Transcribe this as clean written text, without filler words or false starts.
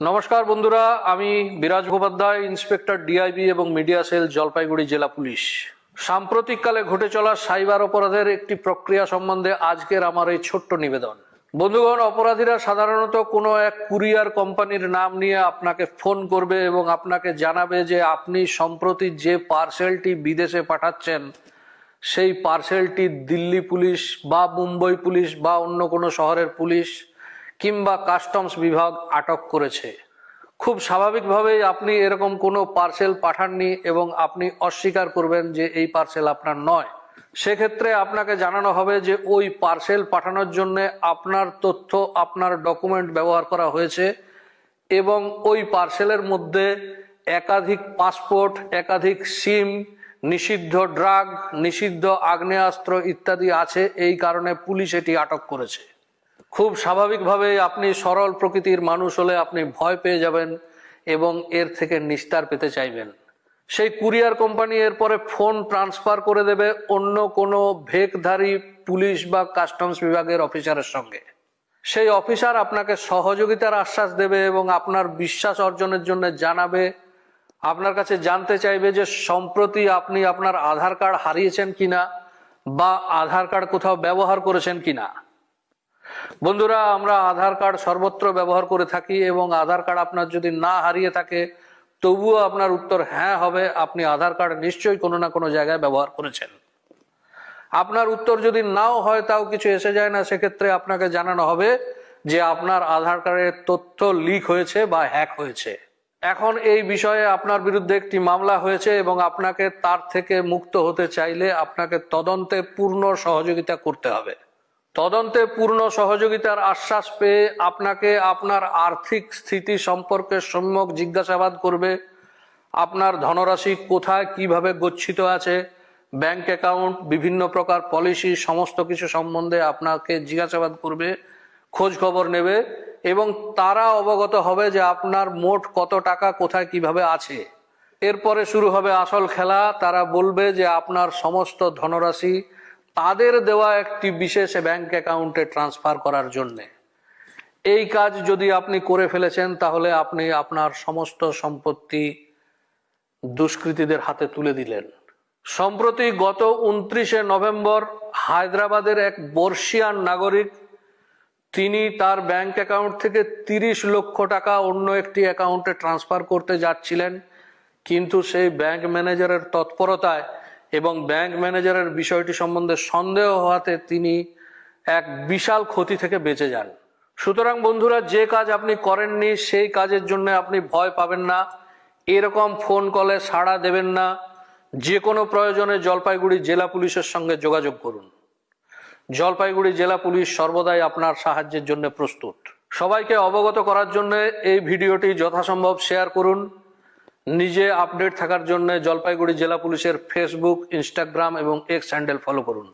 নমস্কার বন্ধুরা, আমি বিরাজ মুখোপাধ্যায়, ইন্সপেক্টর ডিআইবি এবং মিডিয়া সেল, জলপাইগুড়ি জেলা পুলিশ। সাম্প্রতিককালে ঘটে চলা সাইবার অপরাধের একটি প্রক্রিয়া সম্বন্ধে আজকের আমার এই ছোট্ট নিবেদন। বন্ধুগণ, অপরাধীরা সাধারণত কোনো এক কুরিয়ার কোম্পানির নাম নিয়ে আপনাকে ফোন করবে এবং আপনাকে জানাবে যে আপনি সম্প্রতি যে পার্সেলটি বিদেশে পাঠাচ্ছেন সেই পার্সেলটি দিল্লি পুলিশ বা মুম্বই পুলিশ বা অন্য কোনো শহরের পুলিশ কিংবা কাস্টমস বিভাগ আটক করেছে। খুব স্বাভাবিকভাবেই আপনি এরকম কোনো পার্সেল পাঠাননি এবং আপনি অস্বীকার করবেন যে এই পার্সেল আপনার নয়। সেক্ষেত্রে আপনাকে জানানো হবে যে ওই পার্সেল পাঠানোর জন্য আপনার তথ্য, আপনার ডকুমেন্ট ব্যবহার করা হয়েছে এবং ওই পার্সেলের মধ্যে একাধিক পাসপোর্ট, একাধিক সিম, নিষিদ্ধ ড্রাগ, নিষিদ্ধ আগ্নেয়াস্ত্র ইত্যাদি আছে। এই কারণে পুলিশ এটি আটক করেছে। খুব স্বাভাবিকভাবেই আপনি সরল প্রকৃতির মানুষ হলে আপনি ভয় পেয়ে যাবেন এবং এর থেকে নিস্তার পেতে চাইবেন। সেই কুরিয়ার কোম্পানি এরপরে ফোন ট্রান্সফার করে দেবে অন্য কোনো ভেকধারী পুলিশ বা কাস্টমস বিভাগের অফিসারের সঙ্গে। সেই অফিসার আপনাকে সহযোগিতার আশ্বাস দেবে এবং আপনার বিশ্বাস অর্জনের জন্য জানাবে, আপনার কাছে জানতে চাইবে যে সম্প্রতি আপনি আপনার আধার কার্ড হারিয়েছেন কিনা বা আধার কার্ড কোথাও ব্যবহার করেছেন কিনা। বন্ধুরা, আমরা আধার কার্ড সর্বত্র ব্যবহার করে থাকি এবং আধার কার্ড আপনার যদি না হারিয়ে থাকে তবুও আপনার উত্তর হ্যাঁ হবে, আপনি আধার কার্ড নিশ্চয়ই কোনো না কোনো জায়গায় ব্যবহার করেছেন। আপনার উত্তর যদি নাও হয়, তাও কিছু এসে যায় না, সেক্ষেত্রে আপনাকে জানানো হবে যে আপনার আধার কার্ডের তথ্য লিক হয়েছে বা হ্যাক হয়েছে। এখন এই বিষয়ে আপনার বিরুদ্ধে একটি মামলা হয়েছে এবং আপনাকে তার থেকে মুক্ত হতে চাইলে আপনাকে তদন্তে পূর্ণ সহযোগিতা করতে হবে। তদন্তে পূর্ণ সহযোগিতার আশ্বাস পেয়ে আপনাকে আপনার আর্থিক স্থিতি সম্পর্কে সম্যক জিজ্ঞাসাবাদ করবে। আপনার ধনরাশি কোথায় কিভাবে গচ্ছিত আছে, ব্যাংক অ্যাকাউন্ট, বিভিন্ন প্রকার পলিসি, সমস্ত কিছু সম্বন্ধে আপনাকে জিজ্ঞাসাবাদ করবে, খোঁজ খবর নেবে এবং তারা অবগত হবে যে আপনার মোট কত টাকা কোথায় কিভাবে আছে। এরপরে শুরু হবে আসল খেলা। তারা বলবে যে আপনার সমস্ত ধনরাশি তাদের দেওয়া একটি বিশেষ ব্যাংক অ্যাকাউন্টে ট্রান্সফার করার জন্যে। এই কাজ যদি আপনি করে ফেলেছেন তাহলে আপনি আপনার সমস্ত সম্পত্তি দুষ্কৃতীদের হাতে তুলে দিলেন। সম্প্রতি গত 29শে নভেম্বর হায়দ্রাবাদের এক বর্ষিয়ান নাগরিক, তিনি তার ব্যাংক অ্যাকাউন্ট থেকে 30 লক্ষ টাকা অন্য একটি অ্যাকাউন্টে ট্রান্সফার করতে যাচ্ছিলেন, কিন্তু সেই ব্যাংক ম্যানেজারের তৎপরতায় এবং ব্যাংক ম্যানেজারের বিষয়টি সম্বন্ধে সন্দেহ হওয়াতে তিনি এক বিশাল ক্ষতি থেকে বেঁচে যান। সুতরাং বন্ধুরা, যে কাজ আপনি করেননি সেই কাজের জন্য আপনি ভয় পাবেন না, এরকম ফোন কলে সাড়া দেবেন না। যে কোনো প্রয়োজনে জলপাইগুড়ি জেলা পুলিশের সঙ্গে যোগাযোগ করুন। জলপাইগুড়ি জেলা পুলিশ সর্বদাই আপনার সাহায্যের জন্য প্রস্তুত। সবাইকে অবগত করার জন্য এই ভিডিওটি যথাসম্ভব শেয়ার করুন। নিজে আপডেট থাকার জন্য জলপাইগুড়ি জেলা পুলিশের ফেসবুক, ইনস্টাগ্রাম এবং এক্স হ্যান্ডেল ফলো করুন।